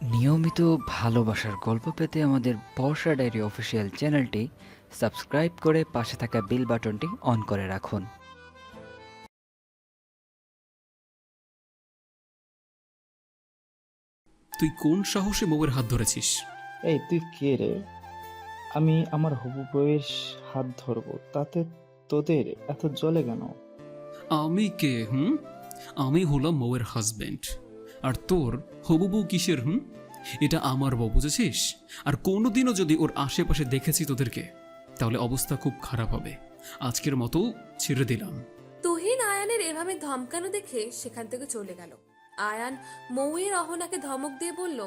নিয়মিত ভালোবাসার গল্প পেতে আমাদের বর্ষা ডায়েরি অফিসিয়াল চ্যানেলটি সাবস্ক্রাইব করে পাশে থাকা বেল বাটনটি অন করে রাখুন। তুই কোন সাহসে বউয়ের হাত ধরেছিস? এই তুই কে রে? আমি আমার হবু বউয়ের হাত ধরবো, তাতে তোদের এত জ্বলে কেন? আমি কে? আমি হলাম বউয়ের হাজবেন্ড। আর তোর হবু বউ কিসের? এটা আমার বউ, বুঝেছিস? আর কোনোদিনও যদি ওর আশেপাশে দেখেছি তোদেরকে, তাহলে অবস্থা খুব খারাপ হবে। আজকের মতো ছেড়ে দিলাম। তুহিন আয়ানের এভাবে ধমকানো দেখে সেখান থেকে চলে গেল। আয়ান মৌয়ের অহনাকে ধমক দিয়ে বলল,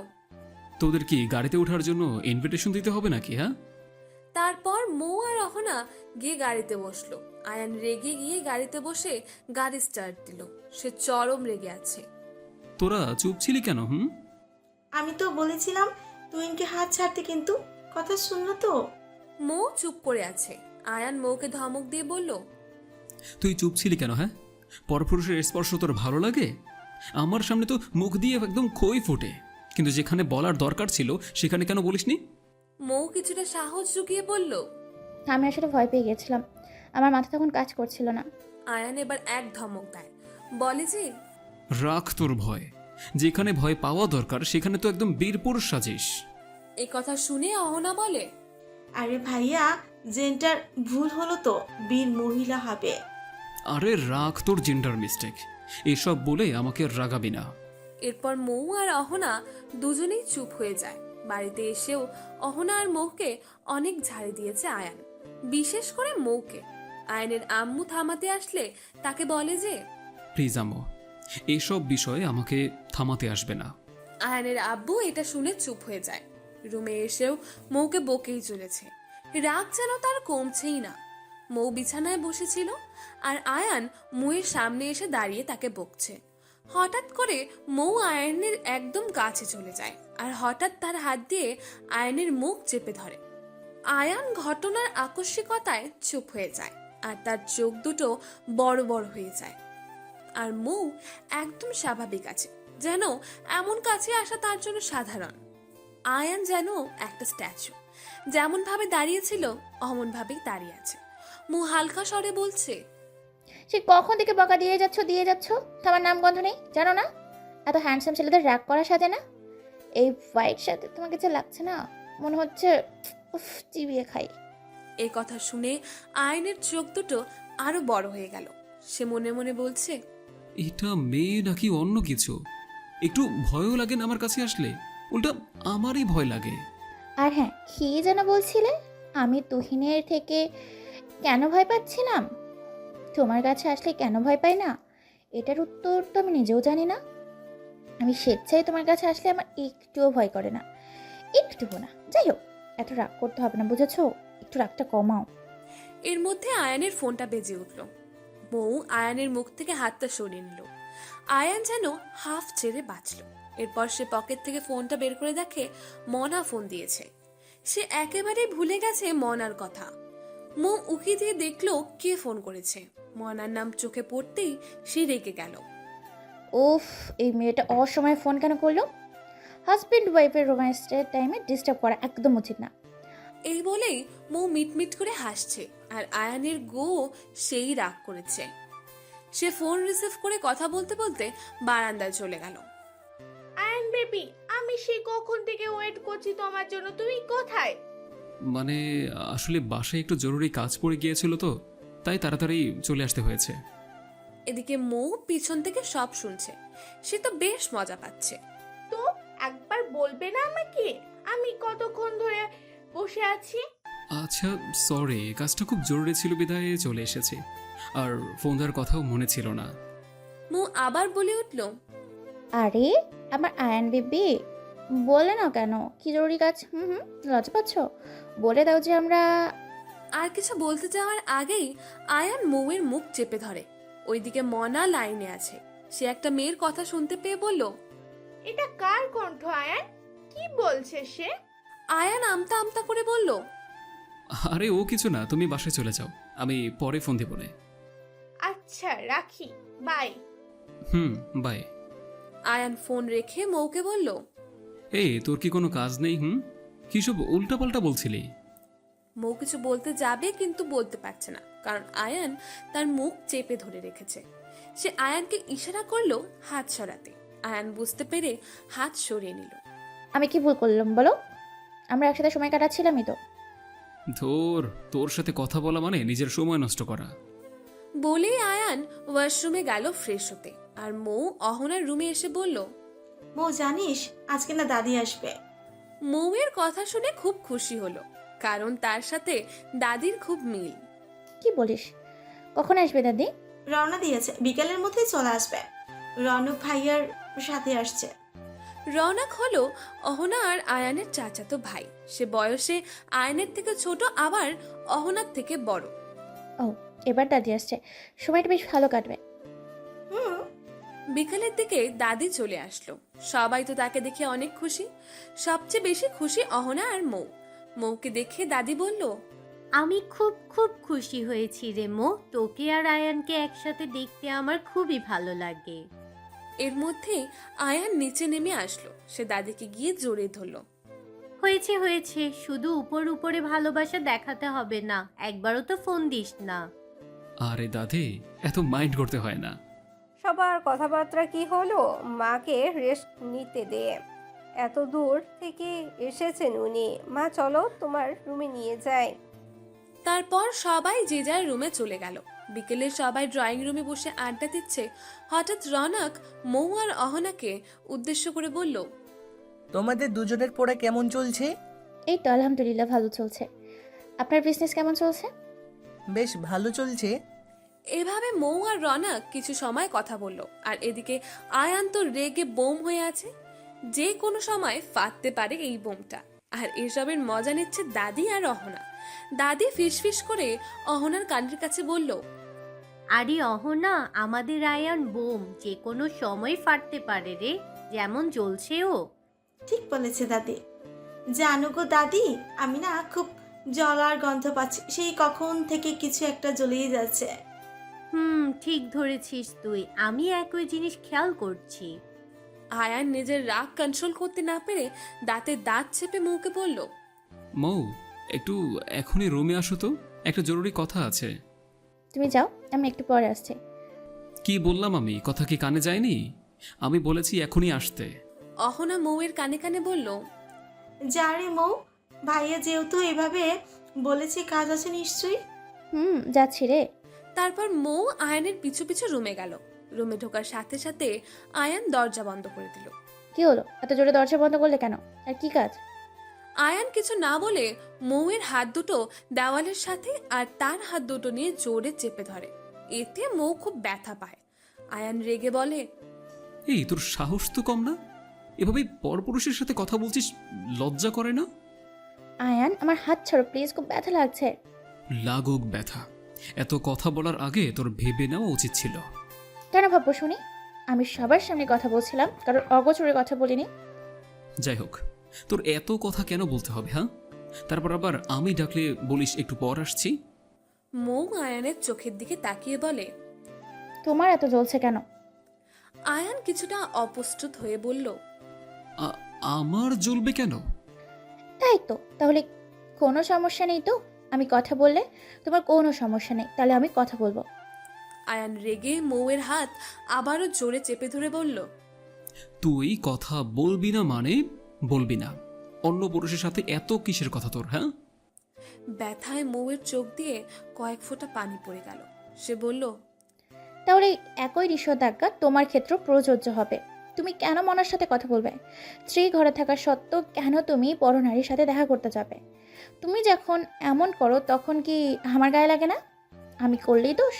তোদের কি গাড়িতে ওঠার জন্য ইনভিটেশন দিতে হবে নাকি? তারপর মৌ আর অহনা গিয়ে গাড়িতে বসলো। আয়ান রেগে গিয়ে গাড়িতে বসে গাড়ি স্টার্ট দিল। সে চরম রেগে আছে। তোরা চুপ ছিলি কেন? আমি তো বলেছিলাম তুহিনকে হাত ছাড়তে, কিন্তু কথা শুনলো তো। মৌ চুপ করে আছে। আয়ান মৌকে ধমক দিয়ে বলল, তুই চুপ ছিলি কেন? পরপুরুষের স্পর্শ তোর ভালো লাগে? আমার সামনে তো মুখ দিয়ে একদম খই ফোটে, কিন্তু যেখানে বলার দরকার ছিল সেখানে কেন বলিসনি? মৌ কিছুটা সাহস জুগিয়ে বলল, আমি আসলে ভয় পেয়ে গেছিলাম, আমার মাথা তখন কাজ করছিল না। আয়ান এবার এক ধমক দেয়, বলে যে, রাখ তোর ভয়। যেখানে ভয় পাওয়া দরকার সেখানে তো একদম বীরপুরুষ সাজিস। এই কথা শুনে অহনা বলে, আরে ভাইয়া, জেন্টার ভুল হলো তো, বীর মহিলা হবে। আরে রাখ তোর জেন্ডার মিস্টেক, এসব বলে আমাকে রাগাবি না। এরপর মৌ আর অহনা দুজনেই চুপ হয়ে যায়। বাড়িতে এসেও অহনা আর মৌকে অনেক ঝাড়ি দিয়েছে আয়ান, বিশেষ করে মৌকে। আয়ানের আম্মু থামাতে আসলে তাকে বলে যে, প্লিজ আম্মু, এসব বিষয়ে আমাকে থামাতে আসবে না। আয়ানের আব্বু এটা শুনে চুপ হয়ে যায়। রুমে এসেও মৌকে বকেই চলেছে। রাগ যেন তার কমছেই না। মৌ বিছানায় বসেছিল আর আয়ান মৌয়ের সামনে এসে দাঁড়িয়ে তাকে বকছে। হঠাৎ করে মৌ আয়ানের একদম কাছে চলে যায় আর হঠাৎ তার হাত দিয়ে আয়ানের মুখ চেপে ধরে। আয়ান ঘটনার আকস্মিকতায় চুপ হয়ে যায় আর তার চোখ দুটো বড় বড় হয়ে যায়। আর মৌ একদম স্বাভাবিক আছে, যেন এমন কাছে আসা তার জন্য সাধারণ। আয়ান যেন একটা স্ট্যাচু, যেমন ভাবে দাঁড়িয়েছিল অমন ভাবেই দাঁড়িয়ে আছে। মৌ হালকা স্বরে বলছে, সে কখন থেকে বকা দিয়ে যাচ্ছ, তোমার নাম গন্ধ নেই জানো না? এত হ্যান্ডসাম ছেলেদের রাগ করা সাজে না। এই হোয়াইট সাথে তোমাকে যে লাগছে না, মনে হচ্ছে উফ, চিবিয়ে খাই। এই কথা শুনে আয়নের চোখ দুটো আরো বড় হয়ে গেল। সে মনে মনে বলছে, এটা মেয়ে নাকি অন্য কিছু? একটু ভয়ও লাগে না আমার কাছে আসলে? উল্টা আমারই ভয় লাগে। আর হ্যাঁ, কি যেন বলছিলে, আমি তুহিনের থেকে কেন ভয় পাচ্ছিলাম? তোমার কাছে আসলে কেন ভয় পাই না, এটার উত্তর তো আমি নিজেও জানি না। আমি স্বেচ্ছায় তোমার কাছে আসলে আমার একটুও ভয় করে না, একটুও না। যাই হোক, এত রাগ করতে হবে না, বুঝেছো? একটু রাগটা কমাও। এর মধ্যে আয়ানের ফোনটা বেজে উঠল। মৌ আয়ানের মুখ থেকে হাতটা সরিয়ে নিল। আয়ান যেন হাফ ছেড়ে বাঁচল। এরপর সে পকেট থেকে ফোনটা বের করে দেখে মনা ফোন দিয়েছে। সে একেবারেই ভুলে গেছে মনার কথা। মৌ উকি দিয়ে দেখলো কে ফোন করেছে। মনার নাম চোখে পড়তেই সে রেগে গেল। উফ, এই মেয়েটা অসময়ে ফোন কেন করলো? হাজবেন্ড ওয়াইফের রোম্যান্সের টাইমে ডিস্টার্ব করা একদম উচিত না। এই বলেই মৌ মিটমিট করে হাসছে আর আয়ানের গো সেই রাগ করেছে। সে ফোন রিসিভ করে কথা বলতে বলতে বারান্দায় চলে গেল। আয়ন বেবি, আমি সেই কখন থেকে ওয়েট করছি তোমার জন্য, তুমি কোথায়? মানে আসলে বাসায় একটু জরুরি কাজ পড়ে গিয়েছিল তো, তাই তাড়াতাড়ি চলে আসতে হয়েছে। এদিকে মৌ পিছন থেকে সব শুনছে। সে তো বেশ মজা পাচ্ছে। তো একবার বলবে না আমাকে আমি কতক্ষণ ধরে বসে আছি? আচ্ছা সরি, কাজটা খুব জরুরি ছিল বিধায় চলে এসেছি, আর ফোন দেওয়ার কথাও মনে ছিল না। মৌ আবার বলে উঠল, আরে আমার আয়ান বেবি, বলে না কেন কি জরুরি কাজ? লজ্জা পাচ্ছ? বলে দাও যে আমরা। আর কিছু বলতে যাওয়ার আগেই আয়ান মৌয়ের মুখ চেপে ধরে। ওইদিকে মনা লাইনে আছে। সে একটা মেয়ের কথা শুনতে পেয়ে বলল, এটা কার কণ্ঠ আয়ান? কি বলছে সে? আয়ান আমতা আমতা করে বলল, আরে ও কিছু না, তুমি বাসায় চলে যাও, আমি পরে ফোন দেবো না। আচ্ছা রাখি, বাই। বাই। আয়ান ফোন রেখে মৌকে বলল, এই তোর কি কোনো কাজ নেই? কি সব উল্টাপাল্টা বলছিলি? মৌ কিছু বলতে যাবে কিন্তু বলতে পারছে না, কারণ আয়ান তার মুখ চেপে ধরে রেখেছে। সে আয়ানকে ইশারা করলো হাত সরাতে। আয়ান বুঝতে পেরে হাত সরিয়ে নিল। আমি কি ভুল করলাম বলো? আমরা একসাথে সময় কাটাচ্ছিলামই তো। তোর সাথে কথা বলা মানে নিজের সময় নষ্ট করা। বলেই আয়ান ওয়াশরুমে গেল ফ্রেশ হতে, আর মৌ অহনার রুমে এসে বলল, মৌ জানিস আজকে না দাদি আসবে। মৌয়ের কথা শুনে খুব খুশি হলো, কারণ তার সাথে দাদির খুব মিল। কি বলিস? কখন আসবে দাদি? রওনা দিয়েছে, বিকেলের মধ্যেই চলে আসবে। রনক ভাইয়ার সাথে আসছে। রওনাক হলো অহনা আর আয়ানের চাচাতো ভাই। সে বয়সে আয়ানের থেকে ছোট, আবার অহনার থেকে বড়। ও, এবার দাদি আসছে, সময়টা বেশ ভালো কাটবে। হুম। বিকালের দিকে দাদি চলে আসলো। সবাই তো তাকে দেখে অনেক খুশি। সবচেয়ে বেশি খুশি অহনা আর মৌ। মৌকে দেখে দাদি বলল, আমি খুব খুব খুশি হয়েছি রে মো, তোকে আর আয়ানকে একসাথে দেখতে আমার খুবই ভালো লাগে। এর মধ্যে আয়ান নিচে নেমে আসলো। সে দাদিকে গিয়ে জড়িয়ে ধরলো। হয়েছে হয়েছে, শুধু উপরে ভালোবাসা দেখাতে হবে না, একবারও তো ফোন দিস না। আরে দাদি, এত মাইন্ড করতে হয় না। সবার কথাবার্তা কি হলো? মাকে রেস্ট নিতে দে, এত দূর থেকে এসেছেন উনি। মা চলো তোমার রুমে নিয়ে যায়। তারপর সবাই যে যার রুমে চলে গেল। বিকেলে সবাই ড্রয়িং রুমে বসে আড্ডা দিচ্ছে। হঠাৎ রনক মৌ আর অহনাকে উদ্দেশ্য করে বলল, তোমাদের দুজনের পড়া কেমন চলছে? এই তো আলহামদুলিল্লাহ ভালো চলছে। আপনার বিজনেস কেমন চলছে? বেশ ভালো চলছে। এভাবে মৌ আর রনক কিছু সময় কথা বলল। আর এদিকে আয়ান তো রেগে বোম হয়ে আছে। যে কোনো সময় ফাটতে পারে এই বোমটা। আর এসবের মজা নিচ্ছে দাদি আর অহনা। দাদি ফিসফিস করে অহনার কানের কাছে বলল, আরে অহনা, আমাদের আয়ান বোম, যে কোনো সময় ফাটতে পারে রে, যেমন জ্বলছে ও। ঠিক বলেছে দাদি। জানো গো দাদি, আমি না খুব জ্বলার গন্ধ পাচ্ছি, সেই কখন থেকে কিছু একটা জ্বলেই যাচ্ছে। ঠিক ধরেছিস তুই, আমি একই জিনিস খেয়াল করছি। আয়ান নিজের রাগ কন্ট্রোল করতে না পেরে দাঁতে দাঁত চেপে মৌকে বলল, মৌ, একটু এখনই রুমে আসো তো, একটা জরুরি কথা আছে। তুমি যাও, আমি একটু পরে আসছি। কি বললাম আমি? কথা কি কানে যায়নি? আমি বলেছি এখনই আসতে। অহনা মৌয়ের কানে কানে বলল, যা রে মৌ, ভাইয়া যেহেতু এভাবে বলেছে, কাজ আছে নিশ্চয়ই। যাচ্ছি রে। তারপর মৌ আয়ানের পিছু পিছু রুমে গেল। রুমে ঢোকার সাথে সাথে আয়ান দরজা বন্ধ করে দিল। কি হলো, এত জোরে দরজা বন্ধ করলে কেন? আর কি কাজ? আয়ান কিছু না বলে মৌয়ের হাত দুটো দেওয়ালের সাথে আর তার হাত দুটো নিয়ে জোরে চেপে ধরে। এতে মৌ খুব ব্যথা পায়। আয়ান রেগে বলে, এই তোর সাহস তো কম না? এভাবে পরপুরুষের সাথে কথা বলছিস, লজ্জা করে না? আয়ান, আমার হাত ছাড়ো প্লিজ, খুব ব্যথা লাগছে। লাগুক ব্যথা, এত কথা বলার আগে তোর ভেবে নেওয়া উচিত ছিল। কেন ভাববো শুনি? আমি সবার সামনে কথা বলছিলাম, কারণ অগোচরে কথা বলিনি। যাই হোক, তোর এত কথা কেন বলতে হবে? তারপর আবার আমি ডাকলে বলিস একটু পর আসছি। মৌ আয়ানের চোখের দিকে তাকিয়ে বলে, তোমার এত জ্বলছে কেন? আয়ান কিছুটা অপ্রস্তুত হয়ে বলল, আমার জ্বলবে কেন? তাই তো, তাহলে কোনো সমস্যা নেই তো? আমি কথা বললে তোমার কোনো সমস্যা নেই, তাহলে আমি কথা বলবো। আয়ান রেগে মৌয়ের হাত আবারও জোরে চেপে ধরে বলল, তুই কথা বলবি না মানে বলবি না। অন্য পুরুষের সাথে এত কিসের কথা তোর? ব্যথায় মৌয়ের চোখ দিয়ে কয়েক ফোঁটা পানি পড়ে গেল। সে বলল, তাহলে একই নিষেধাজ্ঞা তোমার ক্ষেত্রে প্রযোজ্য হবে। তুমি কেন মনার সাথে কথা বলবে? স্ত্রী ঘরে থাকা সত্ত্বেও কেন তুমি পরনারীর সাথে দেখা করতে যাবে? তুমি যখন এমন করো তখন কি আমার গায়ে লাগে না? আমি করলেই দোষ?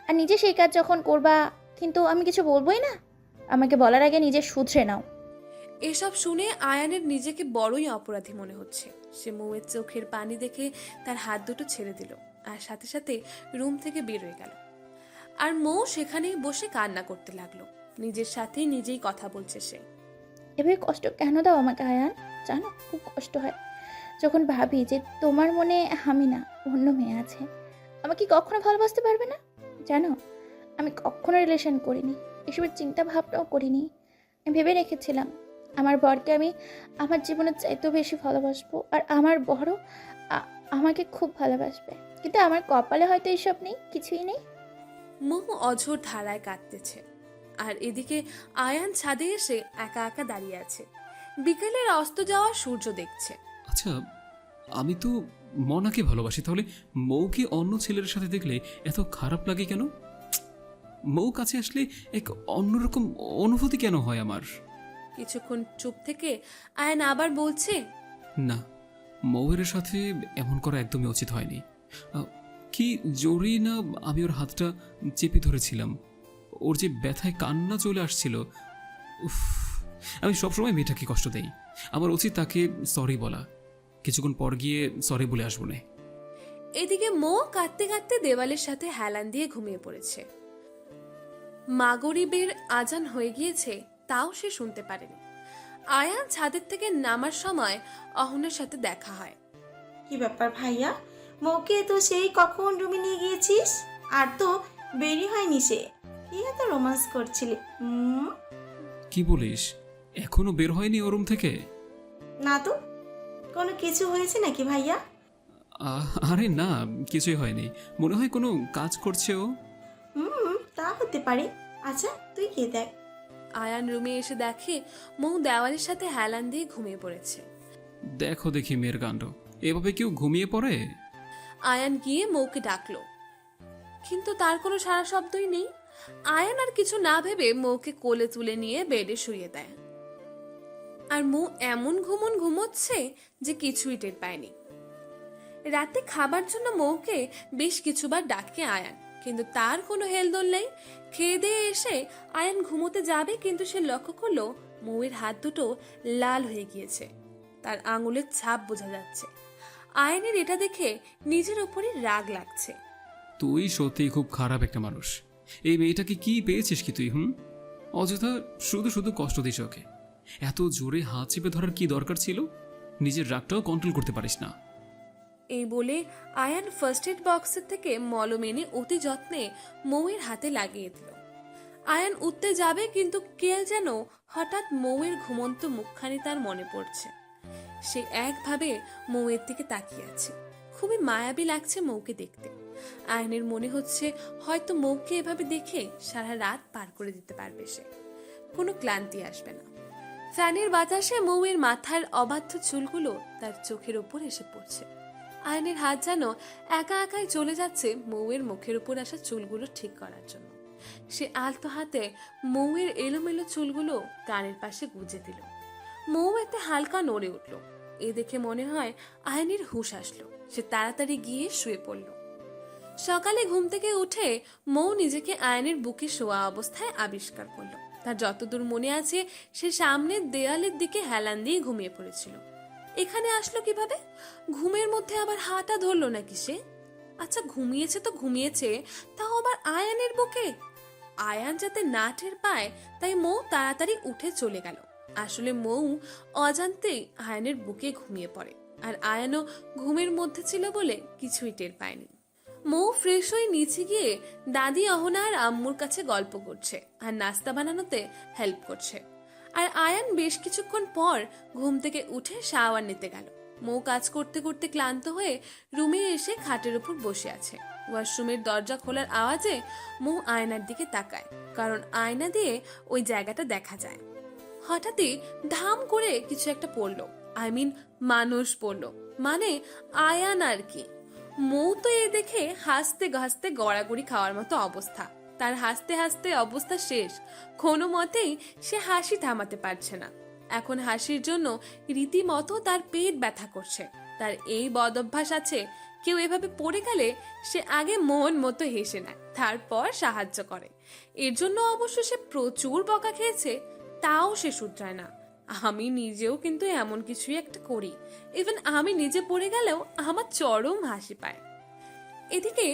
আর নিজে সেই কাজ যখন করবা, কিন্তু আমি কিছু বলবোই না? আমাকে বলার আগে নিজে শুধরে নাও। এসব শুনে আয়ানের নিজেকে বড়ই অপরাধী মনে হচ্ছে। সে মৌয়ের চোখের পানি দেখে তার হাত দুটো ছেড়ে দিল, আর সাথে সাথে রুম থেকে বের হয়ে গেল। আর মৌ সেখানেই বসে কান্না করতে লাগলো। নিজের সাথে নিজেই কথা বলছে সে। এভাবে কষ্ট কেন দাও আমাকে আয়ান? জানো, খুব কষ্ট হয় যখন ভাবি যে তোমার মনে আমি না, অন্য মেয়ে আছে। আমাকে কখনো ভালোবাসতে পারবে না? জানো, আমি কখনো রিলেশন করিনি, এসবের চিন্তা ভাবনাও করিনি। আমি ভেবে রেখেছিলাম আমার বরকে আমি আমার জীবনের চাইতেও বেশি ভালোবাসবো, আর আমার বড় আমাকে খুব ভালোবাসবে। কিন্তু আমার কপালে হয়তো এইসব নেই, কিছুই নেই। মৌ অঝোর ধারায় কাঁদতেছে, আর এদিকে আয়ান ছাদে এসে একা একা দাঁড়িয়ে আছে। বিকেলের অস্ত যাওয়া সূর্য দেখছে। আচ্ছা, আমি তো মনাকে ভালোবাসি, তাহলে মৌকে অন্য ছেলের সাথে দেখলে এত খারাপ লাগে কেন? মৌ কাছে আসলে এক অন্যরকম অনুভূতি কেন হয় আমার? কিছুক্ষণ চুপ থেকে আয়ান আবার বলছে, না, মৌয়ের সাথে এমন করা একদমই উচিত হয়নি। কি জোরে না আমি ওর হাতটা চেপে ধরেছিলাম, ওর যে ব্যথায় কান্না চলে আসছিল। উফ, আমি সবসময় মেয়েটাকে কষ্ট দেই। আমার উচিত তাকে সরি বলা। কিছুক্ষণ পর গিয়ে সরি বলে আসবো না। এদিকে মৌ কাঁদতে কাঁদতে দেওয়ালের সাথে হেলান দিয়ে ঘুমিয়ে পড়েছে। মাগরিবের আজান হয়ে গিয়েছে, তাও সে শুনতে পারেনি। আয়ান ছাদের থেকে নামার সময় অহনের সাথে দেখা হয়। কি ব্যাপার ভাইয়া, মৌকে তো সেই কখন রুমে নিয়ে গিয়েছিস, আর তো বেরি হয়নি সে। কি এত রোমান্স করছিলি? কি বলিস, এখনো বের হয়নি ওর রুম থেকে? না তো, কোনো কিছু হয়েছে নাকি ভাইয়া? আরে না, কিছুই হয়নি। মনে হয় কোনো কাজ করছে ও। তা হতে পারে। আচ্ছা তুই কে দেখ। আয়ান রুমে এসে দেখে মৌ দেওয়ালের সাথে হেলান দিয়ে ঘুমিয়ে পড়েছে। দেখো দেখি মেয়ের কাণ্ড, এভাবে কেউ ঘুমিয়ে পড়ে? আয়ান গিয়ে মৌকে ডাকলো, কিন্তু তার কোনো সারা শব্দই নেই। আয়ান আর কিছু না ভেবে মৌকে কোলে তুলে নিয়ে বেডে শুইয়ে দেয়। আর মৌ এমন ঘুমোচ্ছে যে কিছুই টের পায়নি। রাতে খাবার জন্য মৌকে বেশ কিছুবার ডাকে আয়ান, কিন্তু তার কোনো হেলদোল নেই। খেয়ে দিয়ে এসে আয়ান ঘুমোতে যাবে, কিন্তু সে লক্ষ্য করলো মৌয়ের হাত দুটো লাল হয়ে গিয়েছে, তার আঙুলের ছাপ বোঝা যাচ্ছে। আয়ানের এটা দেখে নিজের ওপরই রাগ লাগছে। তুই সত্যিই খুব খারাপ একটা মানুষ। এই মেয়েটাকে কি পেয়েছিস কি তুই? অযথা শুধু শুধু কষ্ট দিস ওকে। এত জোরে হাত চেপে ধরার কি দরকার ছিল? নিজের রাগটাও কন্ট্রোল করতে পারিস না। এই বলে আয়ান ফার্স্ট এড বক্সের থেকে মলম এনে অতি যত্নে মৌয়ের হাতে লাগিয়ে দিল। আয়ান উঠতে যাবে, কিন্তু কেল যেন হঠাৎ মৌয়ের ঘুমন্ত মুখখানি তার মনে পড়ছে। সে একভাবে মৌয়ের দিকে তাকিয়ে আছে। খুবই মায়াবী লাগছে মৌকে দেখতে। আয়ানের মনে হচ্ছে হয়তো মৌকে এভাবে দেখে সারা রাত পার করে দিতে পারবে সে, কোনো ক্লান্তি আসবে না। ফ্যানের বাতাসে মৌয়ের মাথার অবাধ্য চুলগুলো তার চোখের ওপর এসে পড়ছে। আয়নের হাত যেন একা একাই চলে যাচ্ছে মৌয়ের মুখের উপর আসা চুলগুলো ঠিক করার জন্য। সে আলতো হাতে মৌয়ের এলোমেলো চুলগুলো কানের পাশে গুজে দিল। মৌ এতে হালকা নড়ে উঠল। এ দেখে মনে হয় আয়নের হুঁশ আসলো। সে তাড়াতাড়ি গিয়ে শুয়ে পড়ল। সকালে ঘুম থেকে উঠে মৌ নিজেকে আয়নের বুকে শোয়া অবস্থায় আবিষ্কার করলো। তার যতদূর মনে আছে সে সামনের দেয়ালের দিকে হেলান দিয়ে ঘুমিয়ে পড়েছিল। এখানে আসলো কিভাবে? ঘুমের মধ্যে আবার হাঁটা ধরলো নাকি সে? আচ্ছা, ঘুমিয়েছে তো ঘুমিয়েছে, তাও আবার আয়ানের বুকে। আয়ান যাতে না টের পায় তাই মৌ তাড়াতাড়ি উঠে চলে গেল। আসলে মৌ অজান্তেই আয়ানের বুকে ঘুমিয়ে পড়ে, আর আয়ানও ঘুমের মধ্যে ছিল বলে কিছুই টের পায়নি। মৌ ফ্রেশ হয়ে নিচে গিয়ে দাদি অহনা আর আম্মুর কাছে গল্প করছে আর নাস্তা বানানোতে হেল্প করছে। আর আয়ান বেশ কিছুক্ষণ পর ঘুম থেকে উঠে শাওয়ার নিতে গেল। মৌ কাজ করতে করতে ক্লান্ত হয়ে রুমে এসে খাটের উপর বসে আছে। ওয়াশরুমের দরজা খোলার আওয়াজে মৌ আয়নার দিকে তাকায়, কারণ আয়না দিয়ে ওই জায়গাটা দেখা যায়। হঠাৎই ধাম করে কিছু একটা পড়লো, মানুষ পড়লো, মানে আয়ান আর কি। মৌ তো এ দেখে হাসতে হাসতে গড়াগড়ি খাওয়ার মতো অবস্থা। তার হাসতে হাসতে অবস্থা শেষ, কোনো মতেই সে হাসি থামাতে পারছে না। এখন হাসির জন্য রীতিমতো তার পেট ব্যথা করছে। তার এই বদ অভ্যাস আছে, কেউ এভাবে পড়ে গেলে সে আগে মন মতো হেসে নেয়, তারপর সাহায্য করে। এর জন্য অবশ্য সে প্রচুর বকা খেয়েছে, তাও সে শুধরায় না। আমি নিজেও কিন্তু এমন কিছুই একটা করি। ইভেন আমি নিজে পড়ে গেলেও আমার চরম হাসি পায়। এদিকে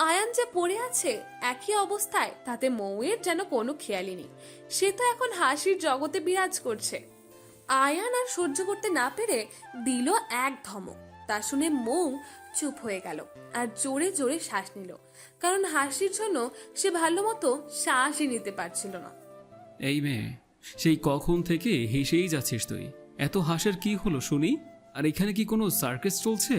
আয়ান যে পড়ে আছে একই অবস্থায়, তাতে মৌয়ের যেন কোনো খেয়ালই নেই। সে তো এখন হাসির জগতে বিরাজ করছে। আয়ান আর সহ্য করতে না পেরে দিল এক ধমক। তা শুনে মৌ চুপ হয়ে গেল আর জোরে জোরে শ্বাস নিল, কারণ হাসির জন্য সে ভালো মতো শ্বাসই নিতে পারছিল না। এই মেয়ে, সেই কখন থেকে হেসেই যাচ্ছিস তুই। এত হাসের কি হলো শুনি? আর এখানে কি কোনো সার্কাস চলছে?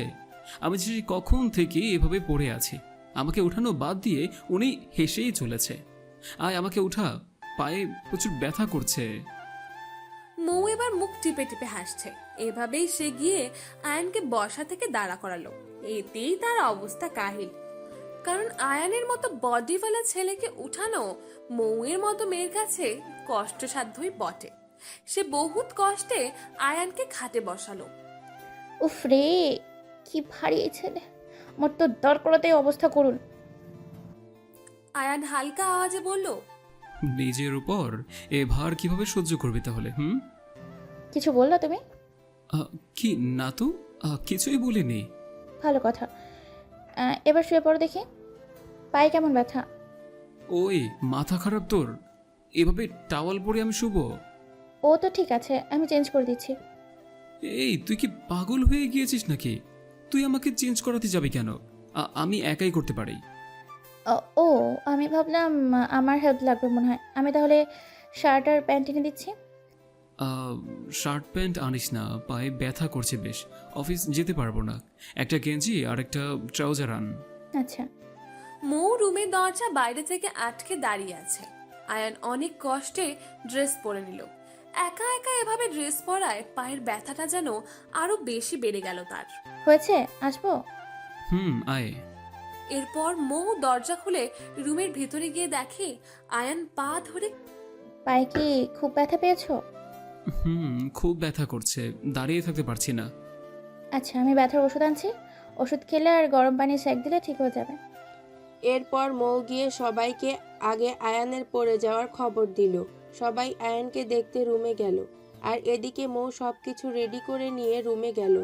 আমি যে সেই কখন থেকে এভাবে পড়ে আছি, আমাকে উঠানো বাদ দিয়ে উনি হেসেই চলেছে। আয় আমাকে উঠা, পায়ে প্রচুর ব্যথা করছে। মৌ এবার মুখ টিপে টিপে হাসছে। এভাবেই সে গিয়ে আয়ানকে বসা থেকে দাঁড়া করালো। এতেই তার অবস্থা কাহিল, কারণ আয়ানের মতো বডিওয়ালা ছেলেকে উঠানো মৌয়ের মতো মেয়ের কাছে কষ্টসাধ্যই বটে। সে বহুত কষ্টে আয়ানকে খাটে বসালো। উফ রে, কি ভারী এই ছেলে, মোর তো দরকারতে অবস্থা করুন। আয়ান হালকা আওয়াজে বলল, নিজের উপর এ ভার কিভাবে সহ্য করবি তাহলে? কিছু বললো তুমি? কি না তো, কিছুই বলিনি। ভালো কথা। এবার শুয়ে পড়ো দেখি, পায়ে কেমন ব্যথা? ওই মাথা খারাপ তোর? এভাবে টাওয়াল পরে আমি শুবো? ও তো ঠিক আছে, আমি চেঞ্জ করে দিচ্ছি। এই তুই কি পাগল হয়ে গিয়েছিস নাকি? তুই আমাকে চেঞ্জ করাতে যাবি কেন? আমি একাই করতে পারি। ও, আমি ভাবলাম আমার হেল্প লাগবে মনে হয়। আমি তাহলে শার্ট আর প্যান্ট এনে দিচ্ছি। শার্ট প্যান্ট আনিস না, পায়ে ব্যথা করছে বেশ, অফিস যেতে পারবো না। একটা গেঞ্জি আর একটা ট্রাউজার আন। আচ্ছা। মৌ রুমের দরজা বাইরে থেকে আটকে দাঁড়িয়ে আছে। আয়ান অনেক কষ্টে ড্রেস পরে নিল। একা একা এভাবে ড্রেস পরায় পায়ের ব্যথাটা যেন আরো বেশি বেড়ে গেল তার। হয়েছে, আসবো? আয়। এরপর মৌ দরজা খুলে রুমের ভেতরে গিয়ে দেখে আয়ান পা ধরে। পায়ে কি খুব ব্যথা পেয়েছো? খুব ব্যথা করছে, দাঁড়িয়ে থাকতে পারছি না। আচ্ছা, আমি ব্যথার ওষুধ আনছি। ওষুধ খেলে আর গরম পানি সেঁক দিলে ঠিক হয়ে যাবে। এরপর মৌ গিয়ে সবাইকে আগে আয়ানের পড়ে যাওয়ার খবর দিল। সবাই আয়ানকে দেখতে রুমে গেল, আর এদিকে মৌ সব কিছু রেডি করে নিয়ে রুমে গেল।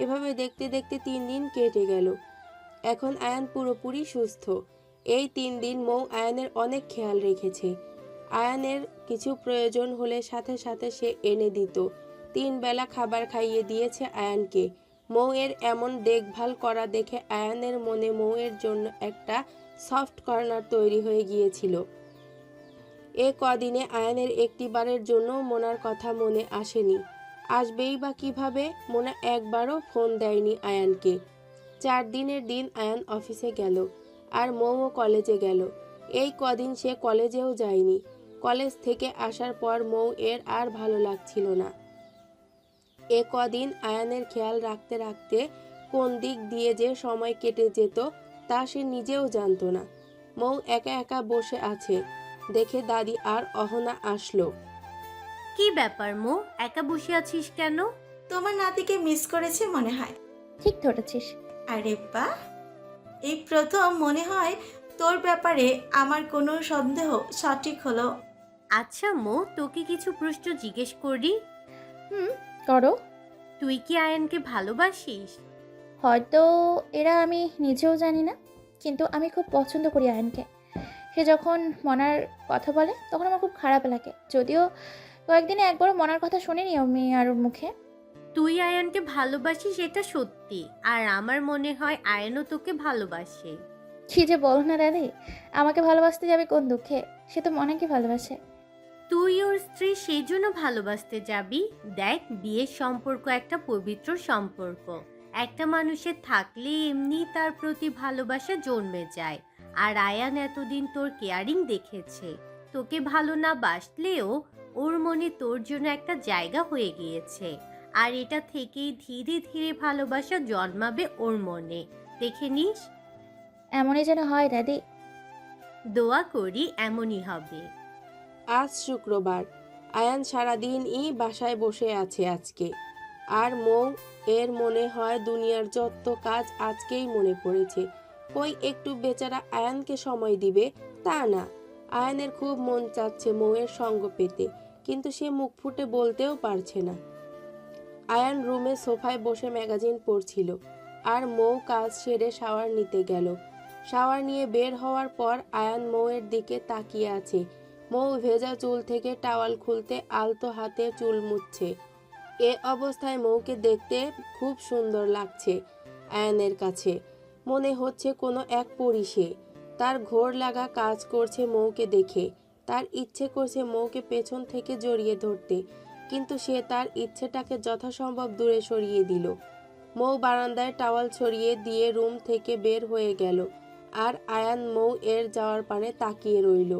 এভাবে দেখতে দেখতে 3 দিন কেটে গেল। এখন আয়ান পুরোপুরি সুস্থ। এই 3 দিন মৌ আয়ানের অনেক খেয়াল রেখেছে। আয়ানের কিছু প্রয়োজন হলে সাথে সাথে সে এনে দিত। 3 বেলা খাবার খাইয়ে দিয়েছে আয়ানকে। মৌয়ের এমন দেখভাল করা দেখে আয়ানের মনে মৌয়ের জন্য একটা সফট কর্নার তৈরি হয়ে গিয়েছিল। এ কদিনে আয়ানের একটিবারের জন্য মোনার কথা মনে আসেনি। আসবেই বা কিভাবে? মোনা একবারও ফোন দেয়নি আয়ানকে। 4 দিনের দিন আয়ান অফিসে গেল, আর মৌও কলেজে গেল। এই কদিন সে কলেজেও যায়নি। কলেজ থেকে আসার পর মৌ এর আর ভালো লাগছিল না। এ কদিন আয়ানের খেয়াল রাখতে রাখতে কোন দিক দিয়ে যে সময় কেটে যেত তা সে নিজেও জানতো না। মৌ একা একা বসে আছে দেখে দাদি আর অহনা আসলো। কি ব্যাপার মো, একা বসে আছিস কেন? তোমার নাতিকে মিস করেছে মনে হয়। ঠিক ধরেছিস। আরে বাহ, এই প্রথম মনে হয় তোর ব্যাপারে আমার কোনো সন্দেহ সঠিক হলো। আচ্ছা মো, তোকে কিছু প্রশ্ন জিজ্ঞেস করি। করো। তুই কি আয়ানকে ভালোবাসিস? হয়তো এরা আমি নিজেও জানি না, কিন্তু আমি খুব পছন্দ করি আয়নকে। সে যখন মনার কথা বলে তখন আমার খুব খারাপ লাগে, যদিও কয়েকদিনে একবারও মনার কথা শুনিনি আমি আর ওর মুখে। তুই আয়ানকে ভালোবাসিস এটা সত্যি, আর আমার মনে হয় আয়ানও তোকে ভালোবাসে। কি যে বলো না দাদি, আমাকে ভালোবাসতে যাবে কোন দুঃখে? সে তো মনাকে ভালোবাসে। তুই ওর স্ত্রী সেই জন্য ভালোবাসতে যাবি? দেখ, বিয়ের সম্পর্ক একটা পবিত্র সম্পর্ক। একটা মানুষের থাকলে এমনি তার প্রতি ভালোবাসা জন্মে যায়। আর আয়ান এতদিন তোর কেয়ারিং দেখেছে, তোকে ভালো না বাসলেও ওর মনে তোর জন্য একটা জায়গা হয়ে গিয়েছে। আর এটা থেকেই ধীরে ধীরে ভালোবাসা জন্মাবে ওর মনে, দেখে নিস। এমনই যেন হয় দাদি। দোয়া করি এমনই হবে। আজ শুক্রবার। আয়ান সারাদিনই বাসায় বসে আছে আজকে। আর মৌ এর মনে হয় দুনিয়ার যত কাজ আজকেই মনে পড়েছে। কই একটু বেচারা আয়ানকে সময় দিবে তা না। আয়ানের খুব মন চাচ্ছে মৌয়ের সঙ্গ পেতে, কিন্তু সে মুখ ফুটে বলতেও পারছে না। আয়ান রুমে সোফায় বসে ম্যাগাজিন পড়ছিল, আর মৌ কাজ সেরে শাওয়ার নিতে গেল। শাওয়ার নিয়ে বের হওয়ার পর আয়ান মৌয়ের দিকে তাকিয়ে আছে। মৌ ভেজা চুল থেকে টাওয়াল খুলতে আলতো হাতে চুল মুছছে। এ অবস্থায় মৌকে দেখতে খুব সুন্দর লাগছে আয়ানের কাছে। মনে হচ্ছে কোনো এক পরী সে। তার ঘোর লাগা কাজ করছে মৌকে দেখে। তার ইচ্ছে করছে মৌকে পেছন থেকে জড়িয়ে ধরতে, কিন্তু সে তার ইচ্ছেটাকে যথাসম্ভব দূরে সরিয়ে দিল। মৌ বারান্দায় টাওয়াল ছড়িয়ে দিয়ে রুম থেকে বের হয়ে গেল, আর আয়ান মৌ এর যাওয়ার পানে তাকিয়ে রইল।